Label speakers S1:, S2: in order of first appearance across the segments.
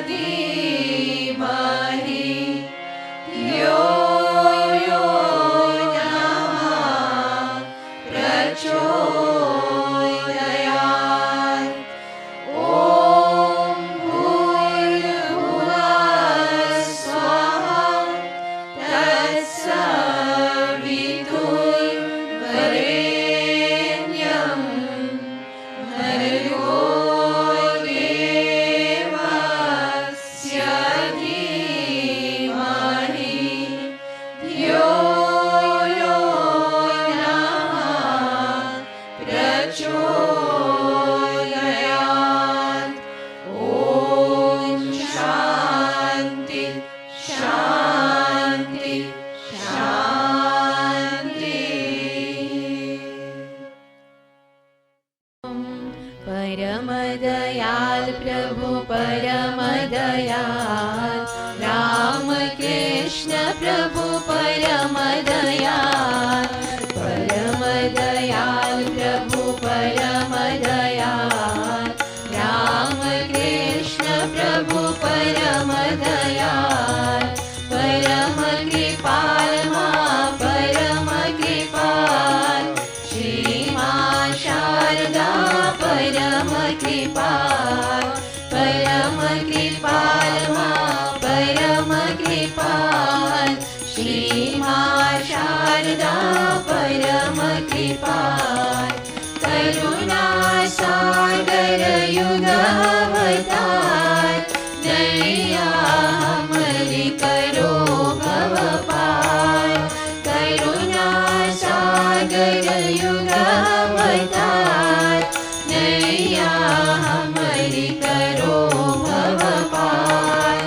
S1: धीमहि यो यो नमः प्रचोदयात्। ॐ भूर्भुवः स्वः तत्सवितुर्वरेण्यं भर्गो देवस्य धीमहि धियो यो नमः प्रचोदयात्। ॐ शान्ति शान्ति शान्ति। परम दयाल प्रभु परम दयाल राम कृष्ण प्रभु परम दयाल। परम दयाल प्रभु परम दयाल राम कृष्ण प्रभु परम दयाल। परम कृपाल मां परम कृपाल श्री मां शारदा परम कृपाल। परम कृपाल मां परम कृपाल श्री मां शारदा परम कृपाल। करुणा सागर युगावतार दया हमरी करो भव पार। करुणा सागर युगावतार दया हमरी करो भव पार।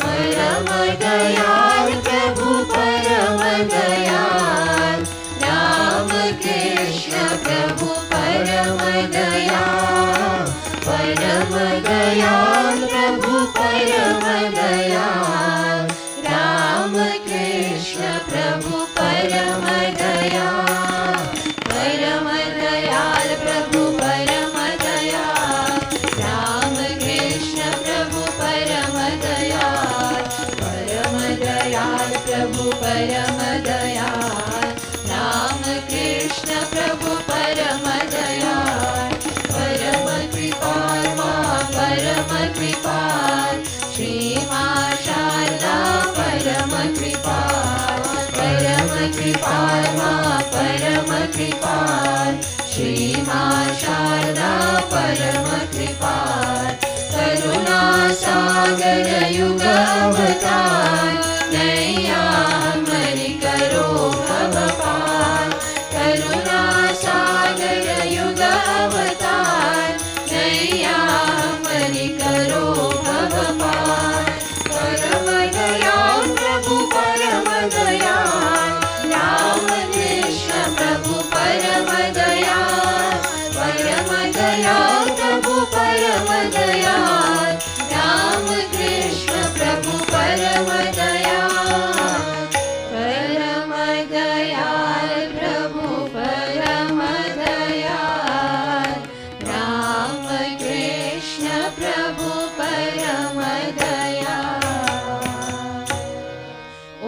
S1: परम दयाल प्रभु परम दयाल राम कृष्ण प्रभु परम दयाल। परम दयाल प्रभु परम दयाल राम कृष्ण प्रभु परम दयाल। परम दयाल प्रभु परम दयाल राम कृष्ण प्रभु परम दयाल। परम दयाल प्रभु परम दयाल राम कृष्ण प्रभु परम दयाल। परम कृपाल मां परम कृपाल श्री मां शारदा परम कृपाल। परम कृपाल मां परम कृपाल श्री मां शारदा परम कृपाल। करुणा सागर युगावतार दया हमरी करो भव पार। करुणा सागर युगावतार दया हमरी करो भव पार। परम दयाल प्रभु परम दयाल राम कृष्ण प्रभु परम दयाल। परम दयाल प्रभु परम दयाल राम कृष्ण प्रभु परम दयाल। परम दयाल प्रभु परम दयाल राम कृष्ण प्रभु परम दयाल।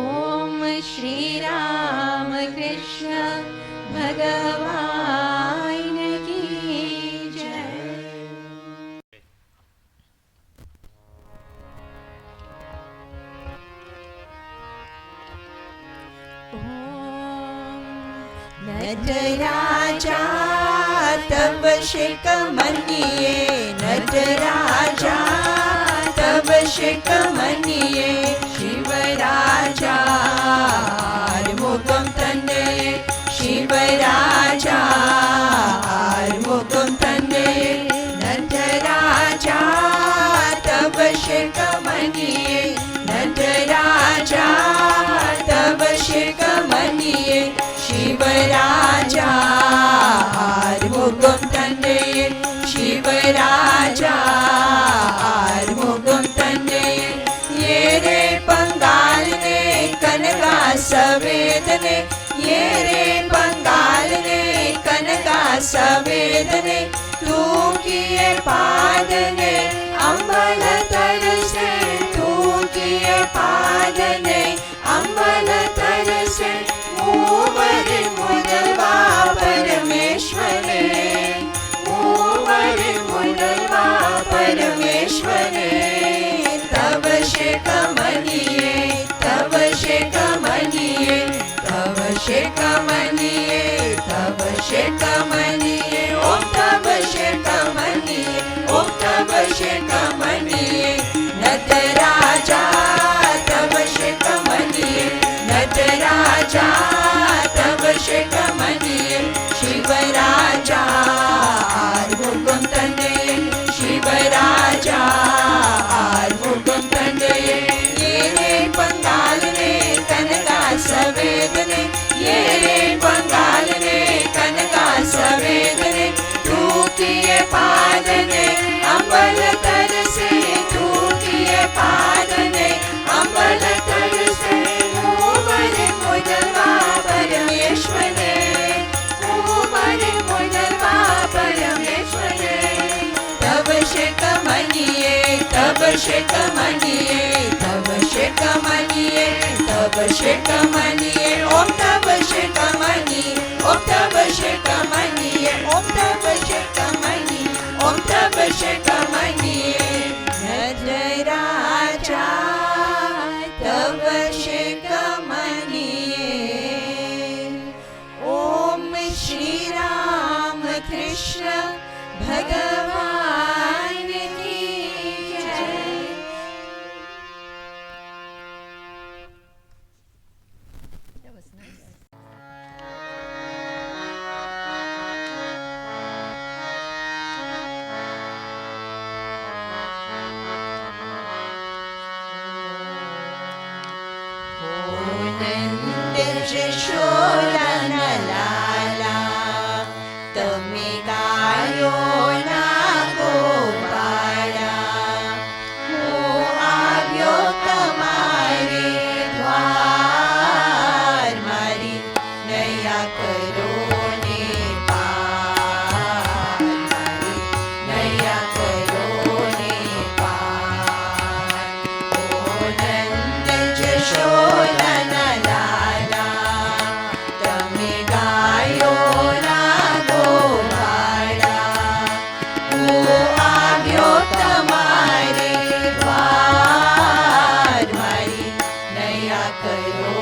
S1: ओम श्री राम कृष्ण भगवान की जय।
S2: नटराजा तब शेक मनिये। नटराजा तब शेक मनिये। शिवराजा मुखम तन्ने। शिवराजा मुखम तन्ने। नटराजा तब शेक मनिये। नटराजा तब शेक मनिये। शिवराजा मुखम तन्ने। शिवराजा मुखम तन्ने। ये रे पंगाल ने कनका सवेद ने। ये रे पंगाल ने कनका सवेद ने। तू किए पाद ने अम्बल तर से परमेश्वरे तव शेका मनिये तव शेका मनिये तव शेका मनिये तव शेका मनिये ओम तव शेका मनिये ओम तव शेका मनिये नटराजा तव शेका मनिये नटराजा तव शेका मनिये शिवराजा आर्मुगम तनये शिवराजा आर्मुगम तनये ये रे बंगाल ने कनका सवेदने ये रे बंगाल ने कनका सवेदने तू किए पादने अम्बल तरसे तू किए पादने अम्बल तरसे मोरे मोदलवा परमेश्वरे मोरे मोदलवा परमेश्वरे तव शेक मनिये तव शेक मनिये तव शेक मनिये तव शेक मनिये ओम तव शेक मनिये ओम तव शेक मनिये ओम तव शेक मनिये ओम तव शेक मनिये नटराजा तव शेक मनिये ओम श्री राम कृष्ण भगवान की जय। જશોદા લાલા તમે ગાયો ના ગોપાળા હું આવ્યો તમારે દ્વાર મારી નયા કરો ને પાર મારી નયા કરો ને પાર ઓ નંદ જશોદા લાલા તમે ગાયો ના ગોવાળા હું આવ્યો તમારે દ્વાર મારી નયા કરો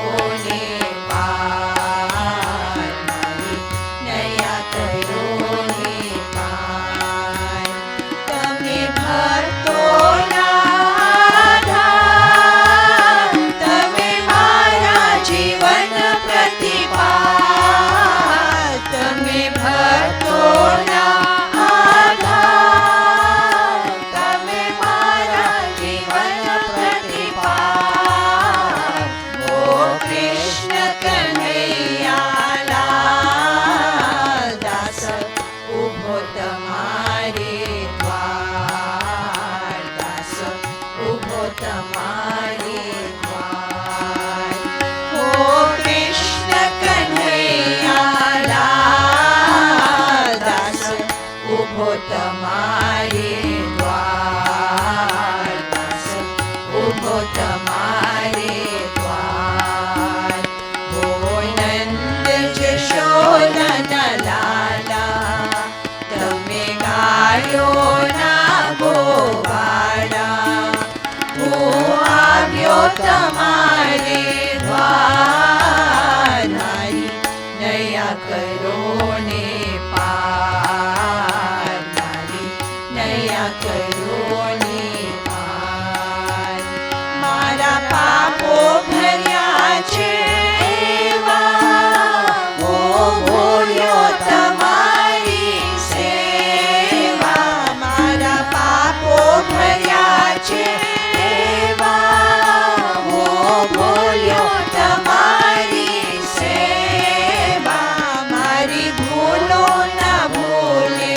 S2: ને પાર મારી નયા કરો ને પાર તમે ભક્તોના આધાર તમે મારા જીવન પ્રતિપાલ તમે ભક્તોના આધાર તમે મારા જીવન પ્રતિપાલ ઓ કૃષ્ણ કનૈયા લાલ દાસ ઉભો તમારે દ્વાર દાસ ઉભો તમારે દ્વાર ઓ કૃષ્ણ કનૈયા લાલ દાસ ઉભો તમારે દ્વાર દાસ ઉભો તમારે દ્વાર ઓ નંદ જશોદા લાલા તમે ગાયો ના ગોવાળા હું આવ્યો તમારે દ્વાર નારી નયા કરો ને પાર નારી નયા કરો ને પાર મારા પાપો ભર્યા છે એવા હું ભૂલ્યો તમારી સેવા મારા પાપો ભર્યા છે એવા હું ભૂલ્યો તમારી સેવા મારી ભૂલો ના ભૂલે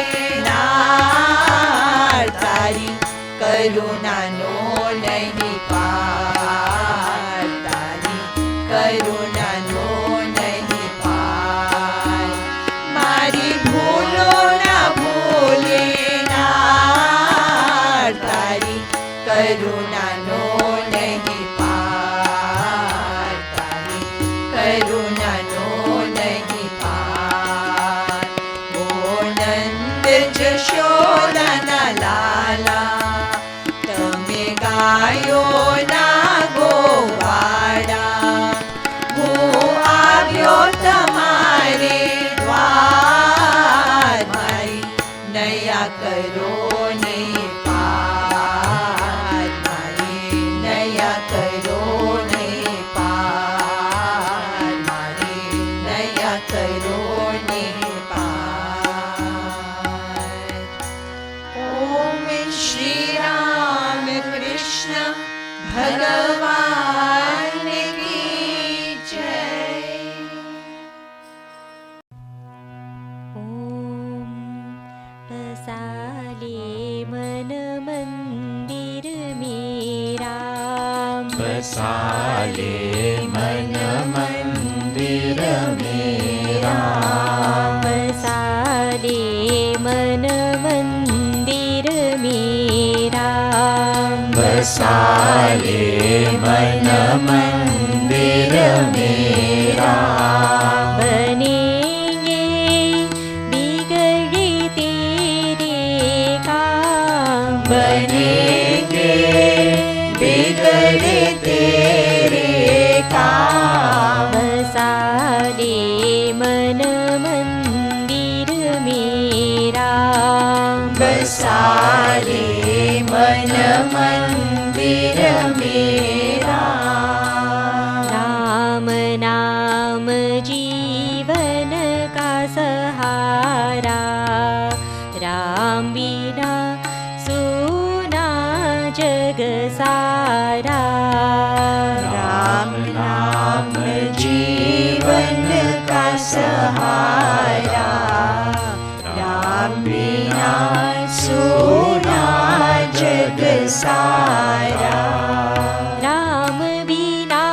S2: નાર તારી કરુણાનો નહીં પાર તારી કરુણાનો નહીં પાર મારી ભૂલો ના ભૂલે નાર તારી કરુણાનો નહીં પાર તારી કરુણાનો નહીં પાર ઓ નંદ જશોદા લાલા ગાયોના ગોવાળા હું આવ્યો તમારે દ્વાર મારી દયા કરો ને પાર મારી દયા કરો ને પાર મારી દયા કરો ને પાર. ઓમ શ્રી રામ કૃષ્ણ ભગવાન કી જય.
S1: बसाले मन मंदिर मेरा
S3: बसाले मन मंदिर मेरा
S1: बसाले मन मंदिर मेरा
S3: बसाले मन मंदिर मेरा
S1: बनेंगे बिगड़े तेरे काम
S2: बनेंगे बिगड़े तेरे काम.
S1: बसाले मन मंदिर मेरा
S2: बसाले मन मंदिर मेरा.
S1: राम नाम जीवन का सहारा राम बिना सुना जग सारा
S2: राम नाम जीवन का सहारा राम बिना सुना जग सारा.
S1: राम बिना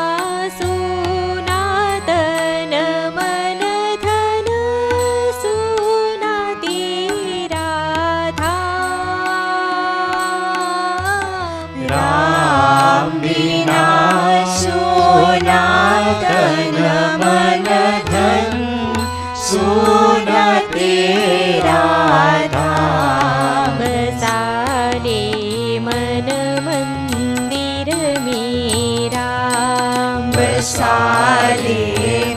S1: सुना तन मन धन सुना तेरा धाम
S2: राम बिना सुना तन मन धन सुना तेरा धाम.
S1: बसाले मन मंदिर मेरा
S2: बसाले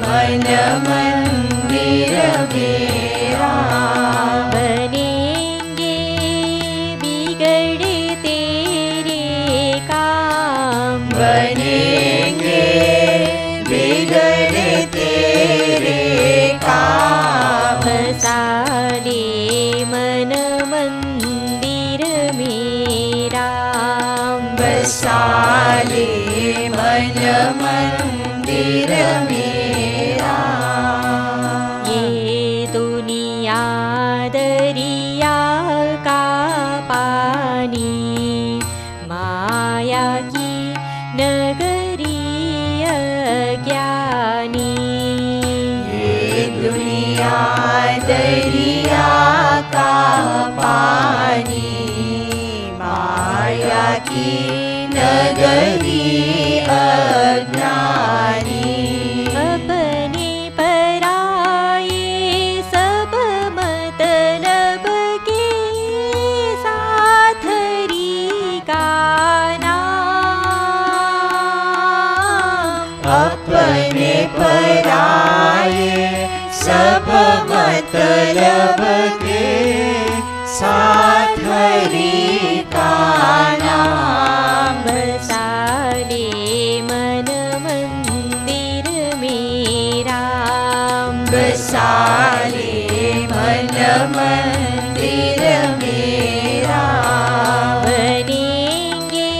S2: मन मंदिर मेरा.
S1: बनेंगे बिगड़े तेरे काम
S2: बनेंगे बिगड़े तेरे काम.
S1: बसाले मन मंदिर मेरा
S2: बसाले मन मंदिर मेरा.
S1: ये दुनिया दरिया का पानी माया की नगरी अज्ञानी
S2: ये दुनिया दरिया का पानी माया की नगरी अज्ञानी.
S1: अपने पराये सब मतलब के साथरी का नाम
S2: अपने पराये सब मतलब के साथ हरि का नाम.
S1: बसाले मन मंदिर मेरा
S2: बसाले मन मंदिर मेरा.
S1: बनेंगे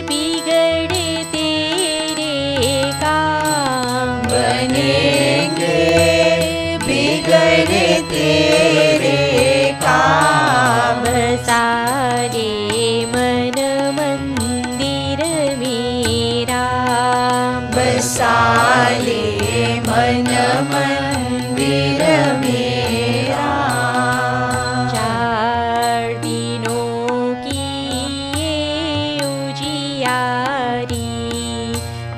S1: बिगड़े तेरे काम
S2: बनेंगे बिगड़े तेरे काम.
S1: बसाले मन मंदिर मेरा
S2: बसाले मन मंदिर मेरा.
S1: चार दिनों की ये उजियारी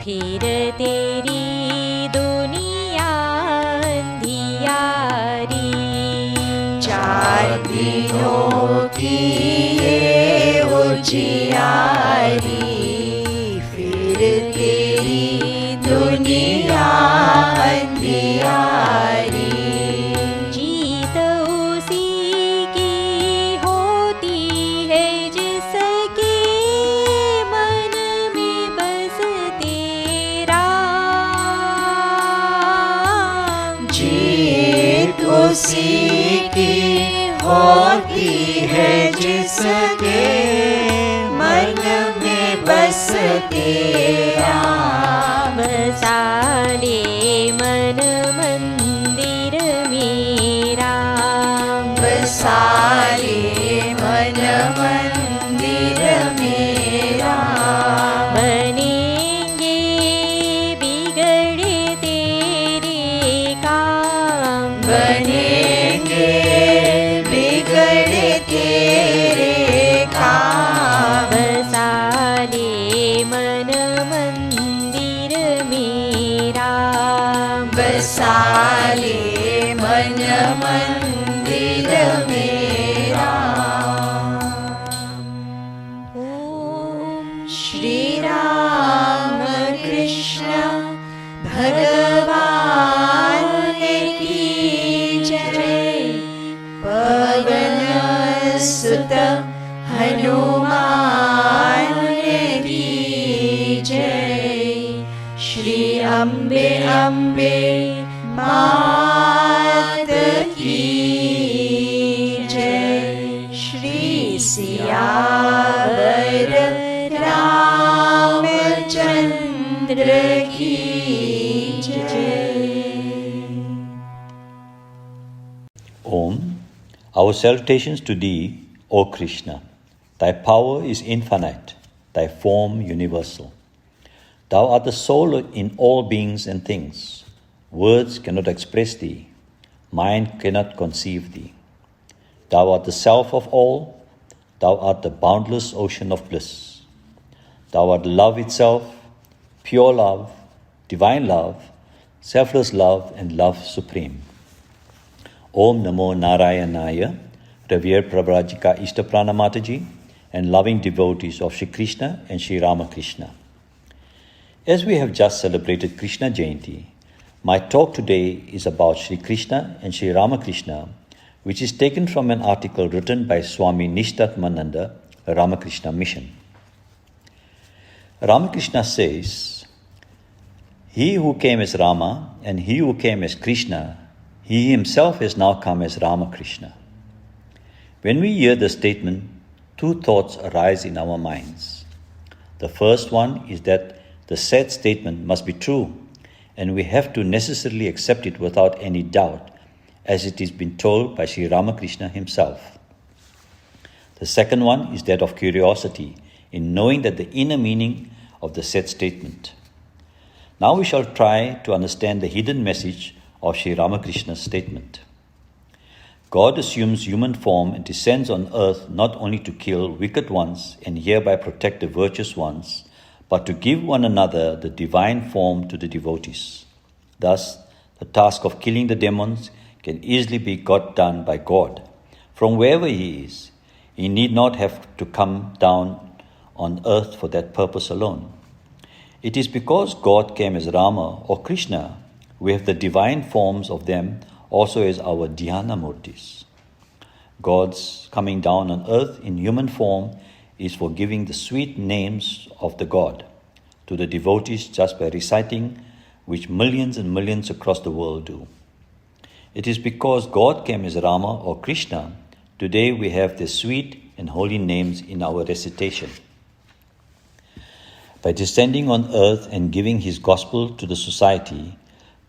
S1: फिर तेरी दुनिया अंधियारी.
S2: 4 दिनों की ये उजियारी होती है जिसके मन में बसते राम।
S1: बसाले मन मंदिर मेरा,
S2: बसाले मन मंदिर मेरा।
S1: बनेंगे बिगड़े तेरे काम,
S2: बनेंगे बिगड़े तेरे काम।
S1: बसाले मन मंदिर मेरा,
S2: बसाले मन मंदिर मेरा। ओम श्री राम कृष्ण भगवान की जय। पवन सुत हनुमान की जय। श्री अम्बे अम्बे मात की जय। श्री सियावर रामचंद्र की जय।
S4: Om. Our salutations to Thee, O Krishna. Thy power is infinite, Thy form universal. Thou art the soul in all beings and things. Words cannot express Thee, mind cannot conceive Thee. Thou art the self of all, Thou art the boundless ocean of bliss. Thou art love itself, pure love, divine love, selfless love and love supreme. Om Namo Narayanaya, revered Pravrajika Ishta Pranamataji and loving devotees of Shri Krishna and Shri Ramakrishna. As we have just celebrated Krishna Jayanti, my talk today is about Shri Krishna and Shri Ramakrishna, which is taken from an article written by Swami Nishtatmananda, Ramakrishna Mission. Ramakrishna says, "He who came as Rama and he who came as Krishna, he himself has now come as Ramakrishna." When we hear the statement, two thoughts arise in our minds. The first one is that the said statement must be true, and we have to necessarily accept it without any doubt, as it is been told by Sri Ramakrishna himself. The second one is that of curiosity in knowing that the inner meaning of the said statement. Now we shall try to understand the hidden message of Sri Ramakrishna's statement. God assumes human form and descends on earth not only to kill wicked ones and hereby protect the virtuous ones, but to give one another the divine form to the devotees. Thus, the task of killing the demons can easily be got done by God from wherever He is. He need not have to come down on earth for that purpose alone. It is because God came as Rama or Krishna, we have the divine forms of them also as our dhyana murtis. God's coming down on earth in human form is for giving the sweet names of the God to the devotees just by reciting, which millions and millions across the world do. It is because God came as Rama or Krishna, today we have the sweet and holy names in our recitation. By descending on earth and giving His gospel to the society,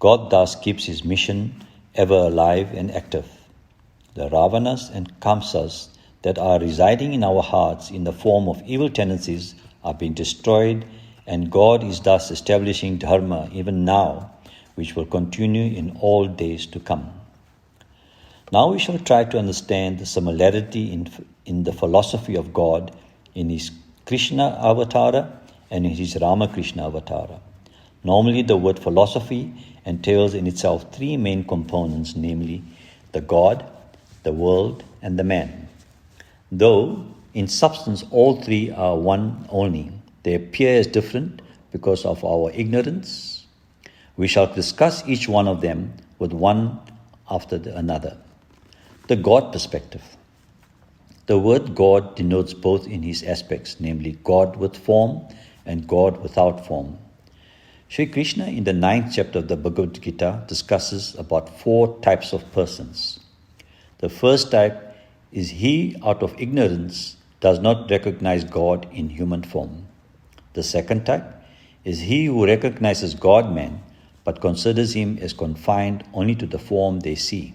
S4: God thus keeps His mission ever alive and active. The Ravanas and Kamsas that are residing in our hearts in the form of evil tendencies are being destroyed, and God is thus establishing Dharma even now, which will continue in all days to come. Now we shall try to understand the similarity in the philosophy of God in His Krishna Avatara and in His Ramakrishna Avatara. Normally the word philosophy entails in itself three main components, namely the God, the world, and the man. Though in substance all three are one only, they appear as different because of our ignorance. We shall discuss each one of them with one after another. The God perspective. The word God denotes both in his aspects, namely God with form and God without form. Sri Krishna in the 9th chapter of the Bhagavad Gita discusses about 4 types of persons. The first type is he out of ignorance does not recognize God in human form. The second type is he who recognizes God-man but considers him as confined only to the form they see.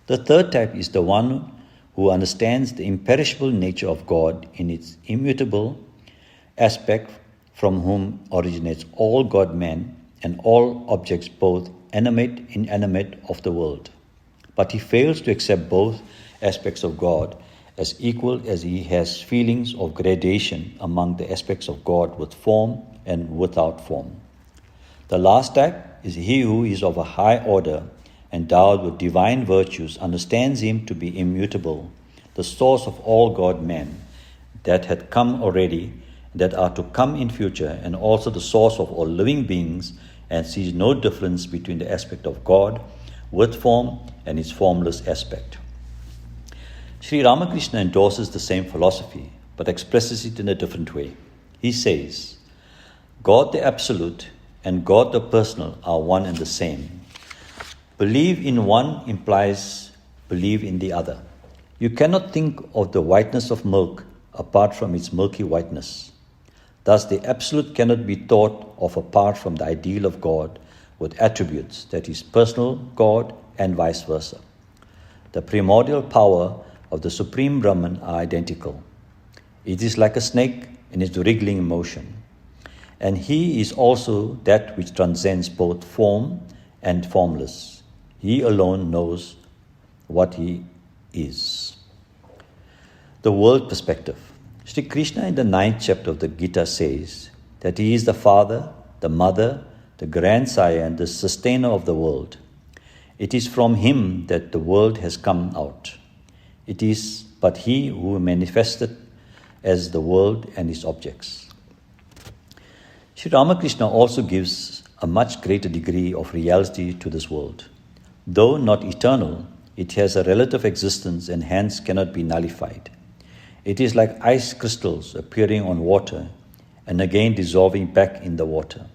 S4: The third type is the one who understands the imperishable nature of God in its immutable aspect, from whom originates all God-man and all objects, both animate and inanimate, of the world. But he fails to accept both aspects of God as equal, as he has feelings of gradation among the aspects of God with form and without form. The last type is he who is of a high order, endowed with divine virtues, understands him to be immutable, the source of all God-man that had come already, that are to come in future, and also the source of all living beings, and sees no difference between the aspect of God with form and its formless aspect. Sri Ramakrishna endorses the same philosophy, but expresses it in a different way. He says, God the Absolute and God the Personal are one and the same. Believe in one implies believe in the other. You cannot think of the whiteness of milk apart from its milky whiteness. Thus, the Absolute cannot be thought of apart from the ideal of God with attributes, that is, personal God and vice versa. The primordial power of the Supreme Brahman are identical. It is like a snake in its wriggling motion. And he is also that which transcends both form and formless. He alone knows what he is. The world perspective. Sri Krishna in the 9th chapter of the Gita says that he is the father, the mother, the grandsire, and the sustainer of the world. It is from him that the world has come out. It is but he who manifested as the world and its objects. Sri Ramakrishna also gives a much greater degree of reality to this world. Though not eternal, it has a relative existence and hence cannot be nullified. It is like ice crystals appearing on water and again dissolving back in the water.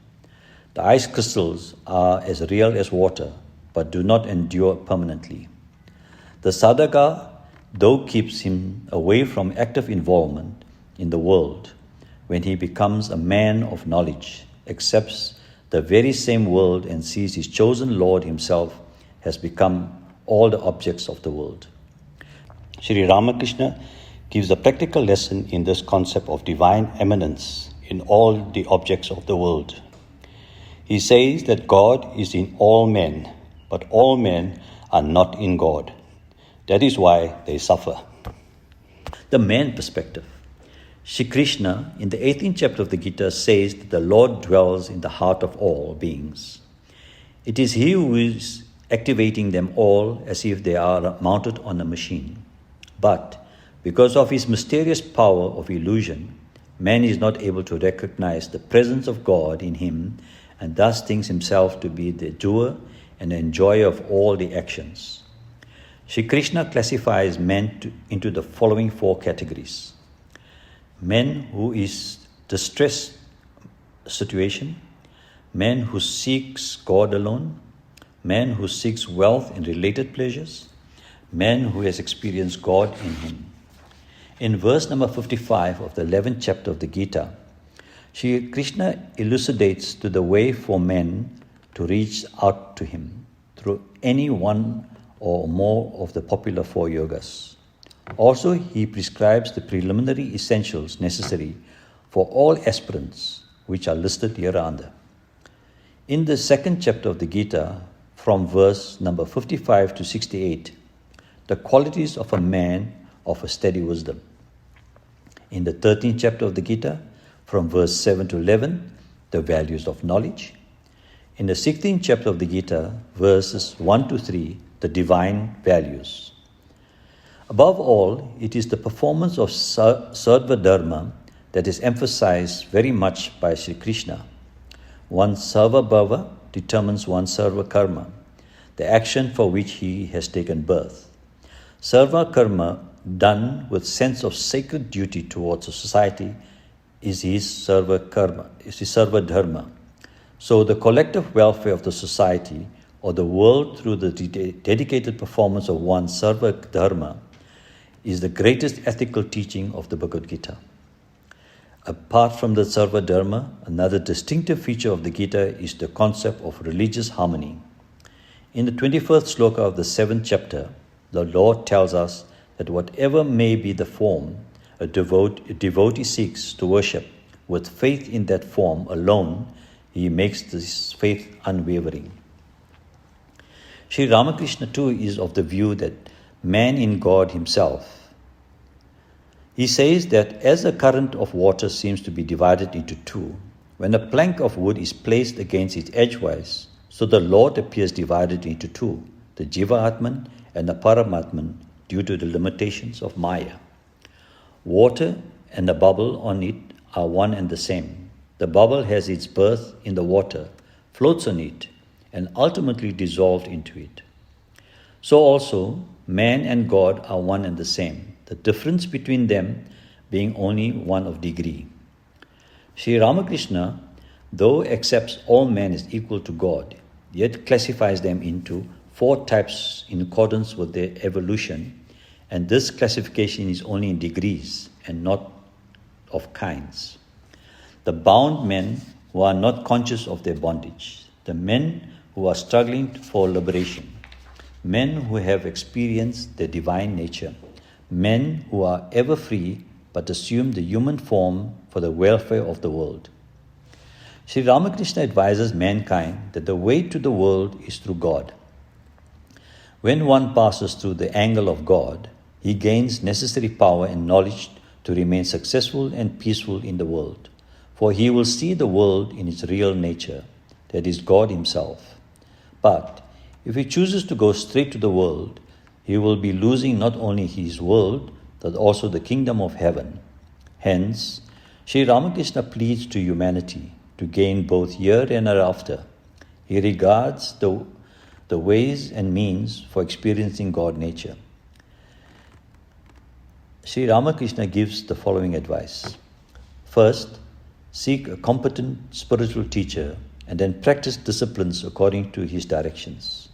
S4: The ice crystals are as real as water, but do not endure permanently. The sadhaka, though, keeps him away from active involvement in the world, when he becomes a man of knowledge, accepts the very same world and sees his chosen Lord himself has become all the objects of the world.
S5: Sri Ramakrishna gives a practical lesson in this concept of divine eminence in all the objects of the world. He says that God is in all men, but all men are not in God. That is why they suffer.
S4: The man perspective. Shri Krishna in the 18th chapter of the Gita says that the Lord dwells in the heart of all beings. It is he who is activating them all as if they are mounted on a machine. But because of his mysterious power of illusion, man is not able to recognize the presence of God in him and thus thinks himself to be the doer and enjoyer of all the actions. Shri Krishna classifies men into the following 4 categories. Men who is distressed situation, man who seeks God alone, man who seeks wealth and related pleasures, man who has experienced God in him. In verse number 55 of the 11th chapter of the Gita, Shri Krishna elucidates to the way for men to reach out to him through any one or more of the popular 4 yogas. Also, he prescribes the preliminary essentials necessary for all aspirants, which are listed hereunder. In the 2nd chapter of the Gita, from verse number 55 to 68, the qualities of a man of a steady wisdom. In the 13th chapter of the Gita, from verse 7 to 11, the values of knowledge. In the 16th chapter of the Gita, verses 1 to 3, the divine values. Above all, it is the performance of Sarva Dharma that is emphasized very much by Sri Krishna. One Sarva Bhava determines one Sarva Karma, the action for which he has taken birth. Sarva Karma, done with sense of sacred duty towards a society, is his Sarva Karma, is his Sarva Dharma. So the collective welfare of the society or the world through the dedicated performance of one Sarva Dharma is the greatest ethical teaching of the Bhagavad Gita. Apart from the Sarva Dharma, another distinctive feature of the Gita is the concept of religious harmony. In the 21st sloka of the 7th chapter, the Lord tells us that whatever may be the form a devotee seeks to worship, with faith in that form alone, he makes this faith unwavering. Sri Ramakrishna too is of the view that man in God himself. He says that as a current of water seems to be divided into two, when a plank of wood is placed against its edgewise, so the Lord appears divided into two, the Jiva Atman and the Paramatman, due to the limitations of Maya. Water and the bubble on it are one and the same. The bubble has its birth in the water, floats on it, and ultimately dissolved into it. So also, man and God are one and the same, the difference between them being only one of degree. Sri Ramakrishna, though accepts all men as equal to God, yet classifies them into 4 types in accordance with their evolution, and this classification is only in degrees and not of kinds. The bound men who are not conscious of their bondage, the men who are struggling for liberation, men who have experienced their divine nature, men who are ever free but assume the human form for the welfare of the world. Sri Ramakrishna advises mankind that the way to the world is through God. When one passes through the angle of God, he gains necessary power and knowledge to remain successful and peaceful in the world, for he will see the world in its real nature, that is God himself. But if he chooses to go straight to the world, he will be losing not only his world, but also the kingdom of heaven. Hence, Sri Ramakrishna pleads to humanity to gain both here and hereafter. He regards the ways and means for experiencing God nature. Sri Ramakrishna gives the following advice. First, seek a competent spiritual teacher and then practice disciplines according to his directions.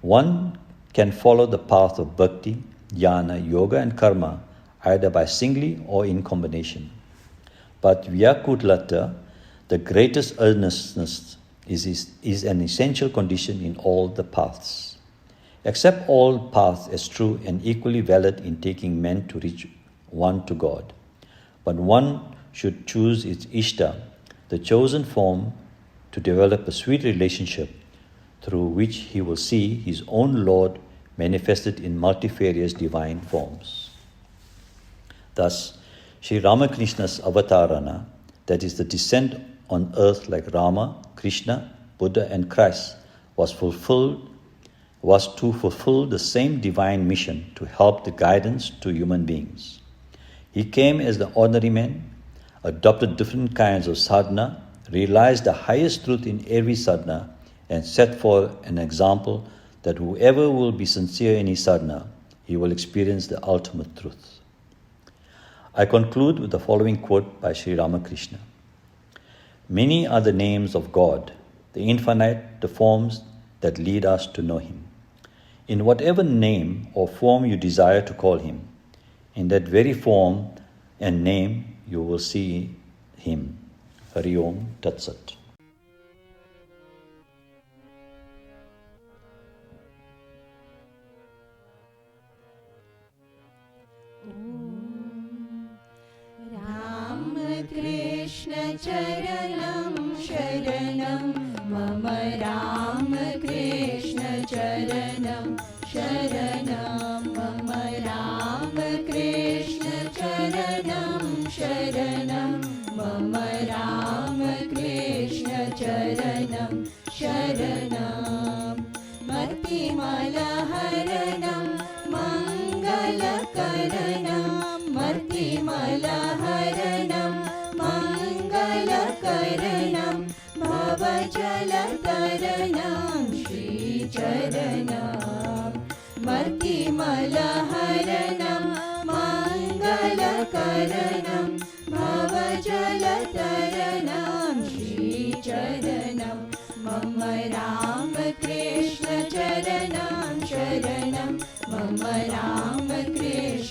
S4: One can follow the path of bhakti, jnana, yoga and karma either by singly or in combination. But vyakutlata, the greatest earnestness, is an essential condition in all the paths. Accept all paths as true and equally valid in taking men to reach one to God. But one should choose its ishta, the chosen form, to develop a sweet relationship through which he will see his own Lord manifested in multifarious divine forms. Thus, Sri Ramakrishna's avatarana, that is the descent on earth like Rama, Krishna, Buddha and Christ, was to fulfill the same divine mission to help the guidance to human beings. He came as the ordinary man, adopted different kinds of sadhana, realized the highest truth in every sadhana, and set forth an example that whoever will be sincere in his sadhana, he will experience the ultimate truth. I conclude with the following quote by Sri Ramakrishna. Many are the names of God, the infinite, the forms that lead us to know him. In whatever name or form you desire to call him, in that very form and name you will see him. Hari Om Tat Sat.
S2: Ramakrishna charanam sharanam mama Ramakrishna charanam sharanam mama Ramakrishna charanam sharanam mama Ramakrishna charanam sharanam Mati mala haranam mangala karanam Mati mala haranam mangala karanam Bhavajala taranam Shri charanam Mati mala haranam mangala karanam Bhavajala taranam Shri charanam Mama Ramakrishna charanam sharanam Mama Ramakrishna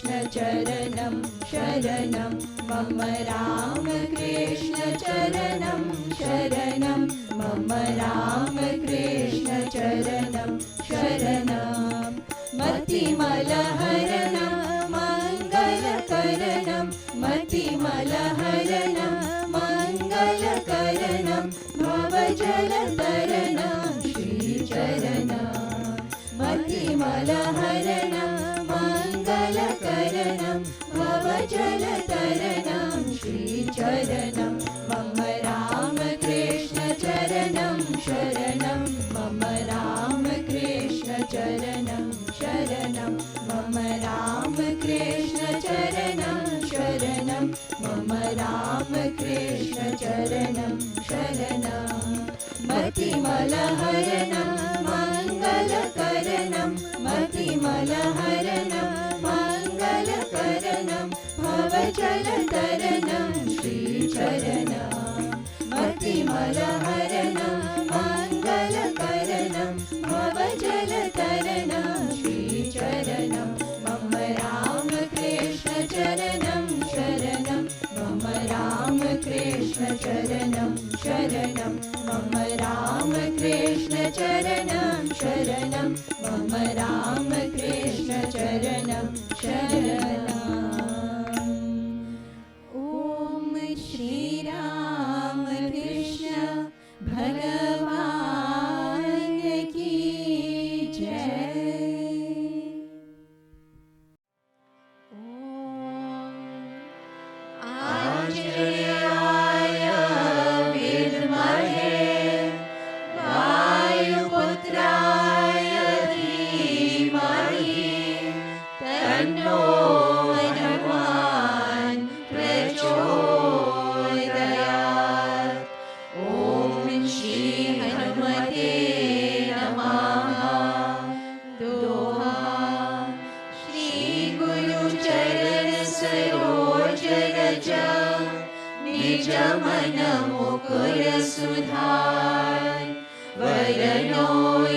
S2: मम राम कृष्ण चरणं शरणं मम राम कृष्ण चरणं शरणं मतिमलहरणं मङ्गलकरणं मतिमलहरणं मङ्गलकरणं भवजलतरणं श्रीचरणं मतिमलहरणं मङ्गलकरणं भवजलतरणं श्रीचरणं मम राम कृष्ण चरणं शरणं मम राम कृष्ण चरणं शरणं मम राम कृष्ण चरणं शरणं मम राम कृष्ण चरणं शरणं मतिमलहरणं मङ्गलकरणं मतिमलहरणं मङ्गलकरणं भवजलतरणं श्रीचरणं मतिमलहरणं मङ्गलकरणं भवजलतरणं श्रीचरणं मम राम कृष्ण चरणं शरणं मम राम कृष्ण चरणं शरणं मम राम कृष्ण चरणं शरणं मम राम कृष्ण चरणं शरणम् ॐ श्री राम कृष्ण भगवान की जय। आंजनेयाय विद्महे वायुपुत्राय धीमहि तन्नो हनुमान प्रचोदयात्। ॐ श्री हनुमते नमः। दोहा श्री गुरु चरण सरोज रज निज मन मुकुर सुधार। वरनो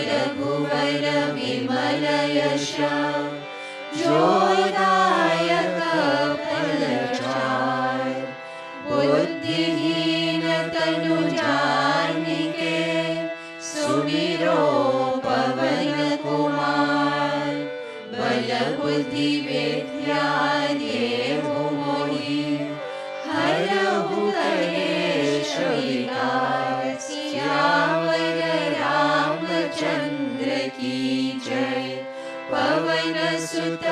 S2: रघुवर विमल यश जोदायक फलचार। बुद्धिहीन तनु जानिके सुमिरो पवन कुमार। बल बुद्धि विद्या देहु मोहि हरहु कलेश विकार। सियावर रामचंद्र की जय। पवन सुत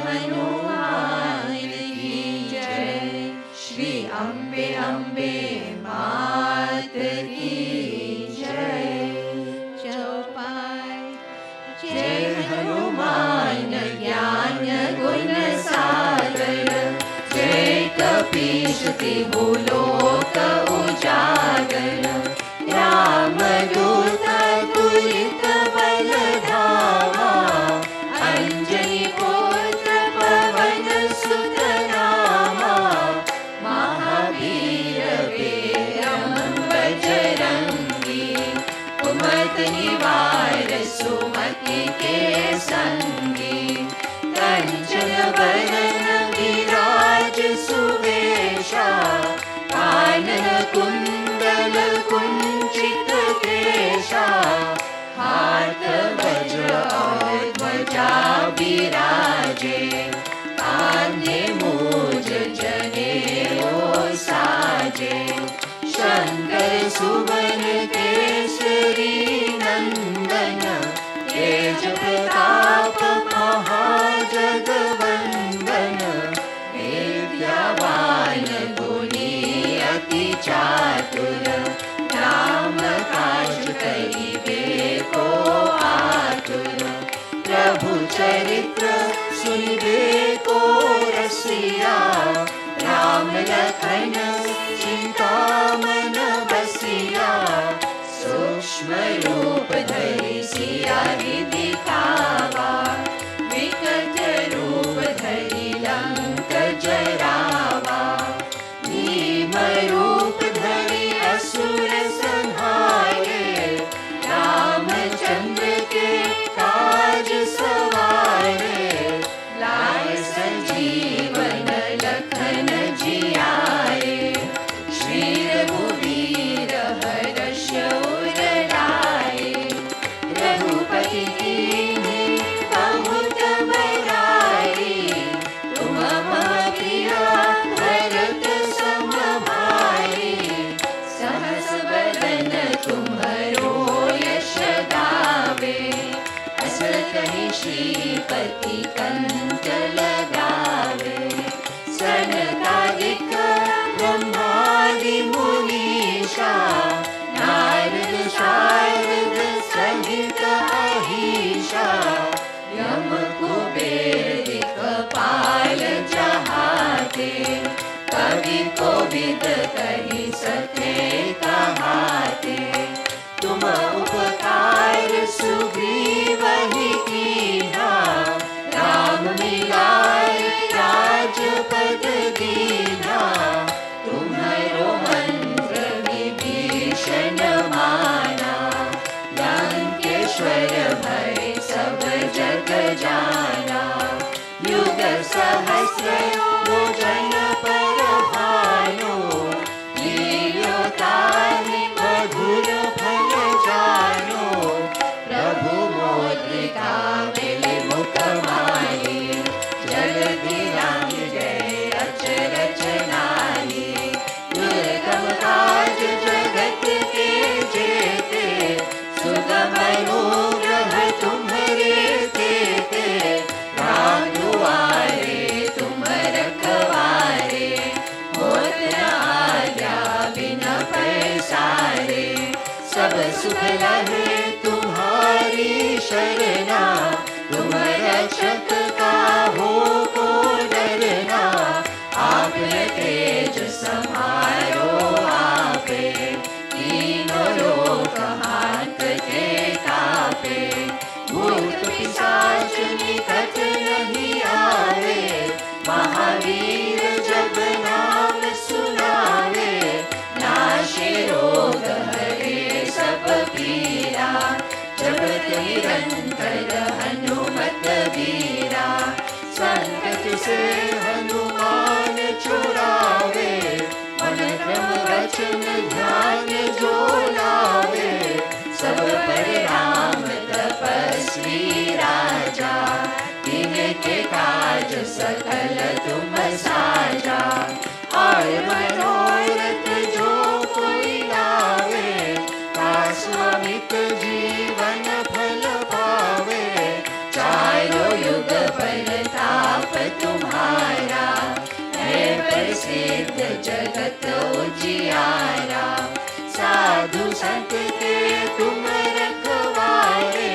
S2: हनुमान की जय। श्री अम्बे अम्बे मात की जय। चौपाई जय हनुमान ज्ञान गुण सागर। जय कपीश तिहु लोक उजागर। रामदूत तुलित बल धामा। अंजनी पुत्र पवन सुत नामा। महावीर विक्रम बजरंगी। कुमति निवार सुमति के संगी। कंचन वरण विराज सुवेशा। कानन कुंडल कुंचित केशा। हाथ वज्र और ध्वजा विराजे। कांधे मूज जनेऊ साजे। शंकर सुवन केसरी नंदन। तेज प्रताप महाजगवंदन। विद्यावान गुणी अति चातुर। राम काज करिबे को आतुर। प्रभु चरित्र सुनिबे को रसिया। राम लखन चिंतामन बसिया। सूक्ष्म रूप धरि सिया दिखावा। विकट रूप धरि लंक जरावा। भीम रूप धरि असुर संहारे। रामचंद्र के काज सवारे। लाए संजीवन लखन जिया। कही सके कहाते, तुम उपकार सुग्रीव ही कीन्हा, राम मिलाए राजपद दीन्हा, तुम्हारो मंत्र विभीषण माना, लंकेश्वर भय सब जग जाना, युग सहस्र योजन पर भानु, लील्योताहि मधुर फल जानो, प्रभु मोद्रिका मिलि मुख माहि, जल्दी राम जय अचरज नाहि, दुर्गम काज जगत के जेते, सुगम अनुग्रह तुम्हारे तेते, राम दुआरे तुम रखवारे, होत न आज्ञा बिना पैसारे, सब सुख लहे तुम्हारी शरणा, तुम रक्षक काहू को डरना, आपने तेज समारो आपे, तीनों लोक हांकते कापे, भूत पिशाच निकट नहीं आवे, महावीर जब नाम सुनावे, नाशे रोग हरे सब पीरा, जपत निरंतर हनुमत वीरा, संकट से हनुमान छुड़ावे, मन क्रम वचन ध्यान जो लावे, सब पर राम तपस्वी राजा, तिनके काज सकल तुम साजा, और मनोरथ जो कोई लावे, शाश्वत जीवन फल पावे, चारों युग परताप तुम्हारा, है प्रसिद्ध जगत उजियारा, साधु संत के तुम रखवारे,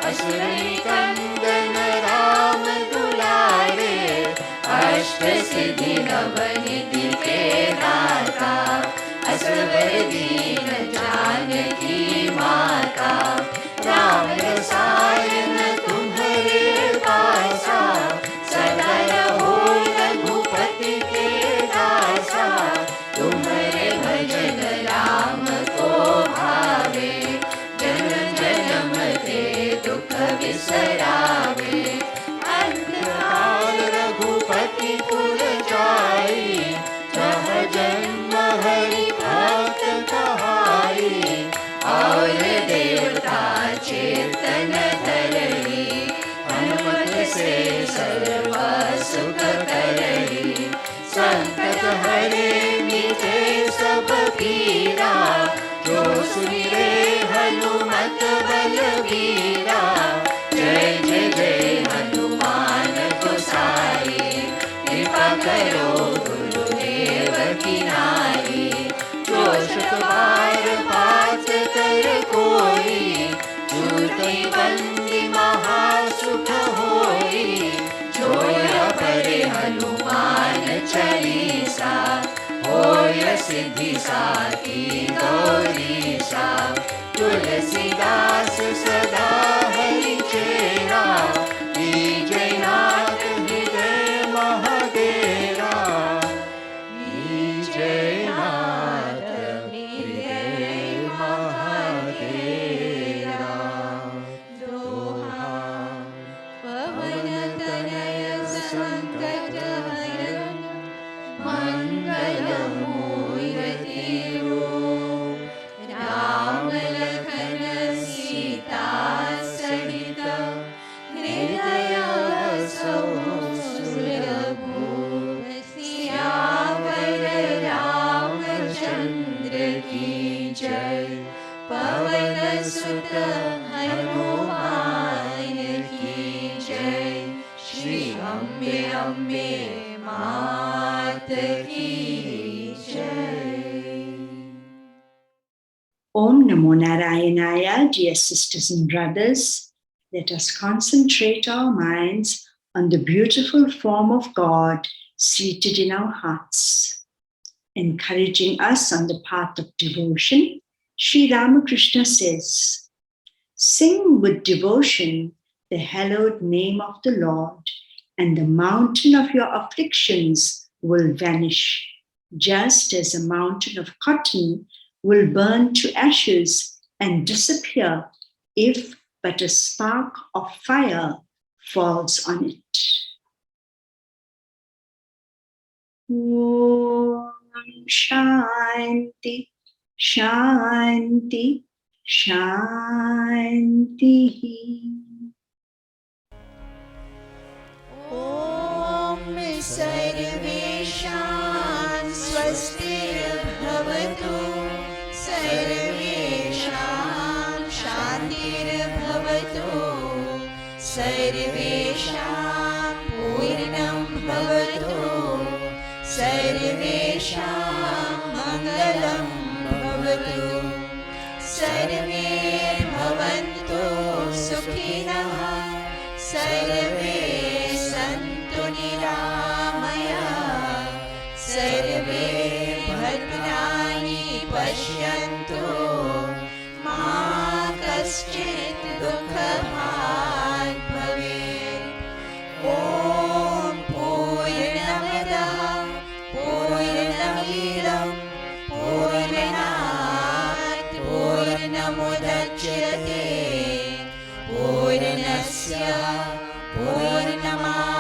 S2: असुर कंदन राम दुलारे, अष्ट सिद्धि नवनिधि के दाता, असवर दीन जानकी माता, राम रसायन तुम्हारे पासा, सदा रहो रघुपति के दासा, तुम्हारे भजन राम को भावे, जन्म जन्म के दुख बिसरावे, अंतकाल रघुपति पुर जाई, जहाँ जन्म हरि भक्त कहाई, और देवता चेतन धरई, हनुमत से सर्व सुख करई, संकट हरे मिटे सब पीरा, जो सुमिरे हनुमत बलवीरा, जय जय जय हनुमान गोसाई, कृपा करो गुरुदेव की नाई, जो शत बार पाठ कर कोई, छूटे बंदी महासुख होई, जोय परे हनुमान चालीसा, होय सिद्धि साखी गौरीसा, तुलसीदास सदा हरि चेरा, जय नाथ हृदय महादेवा, जय नाथ हृदय महादेवा, दोहा पवन तनय संकट हरण, मंगल मूर्ति राम लखन सीता सहित, हृदय बसो सुरभूप, सियावर रामचंद्र की जय, पवन सुत हनुमान की जय, श्री अम्बे अम्बे मात की जय।
S6: Om Namo Narayanaya, dear sisters and brothers. Let us concentrate our minds on the beautiful form of God seated in our hearts. encouraging us on the path of devotion, Sri Ramakrishna says, "Sing with devotion the hallowed name of the Lord, and the mountain of your afflictions will vanish, just as a mountain of cotton will burn to ashes and disappear if but a spark of fire falls on it." Om Shanti, Shanti, Shanti.
S2: ॐ सर्वेषां स्वस्तिर्भवतु, सर्वेषां शान्तिर्भवतु, सर्वेषां पूर्णं भवतु, सर्वेषां मङ्गलं भवतु, सर्वे भवन्तु सुखिनः, सर्वे सन्तु निरामयाः, सर्वे भद्राणि पश्यन्तु, मा कश्चित् दुःखभाग् भवेत्। ॐ पूर्णमदः पूर्णमिदं पूर्णात् पूर्णमुदच्यते, पूर्णस्य पूर्णमादाय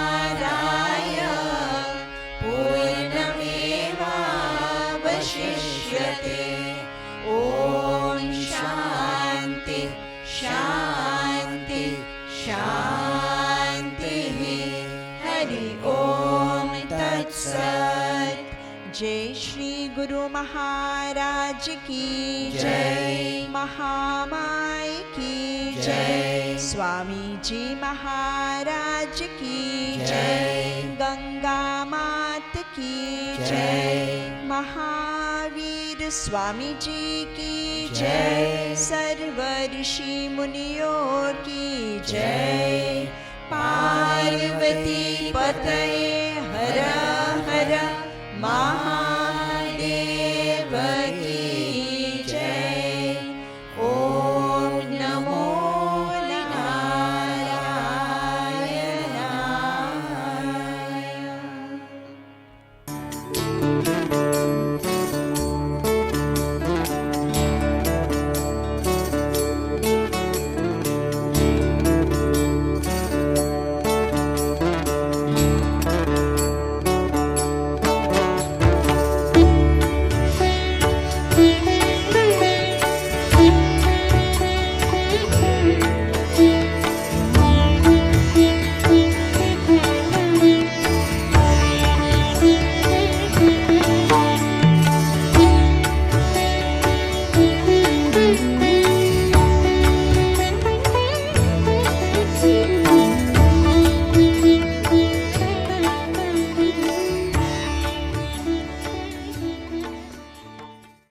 S2: पूर्णमेवावशिष्यते। ॐ शान्ति शान्ति शान्तिः। हरि ओम तत्सत्। जय श्री गुरु महाराज की जय, महामाई की जय, स्वामी जी महाराज की जय, गंगा मात की जय, महावीर स्वामी जी की जय, सर्व ऋषि मुनियों की जय। पार्वती पतये हर हर महा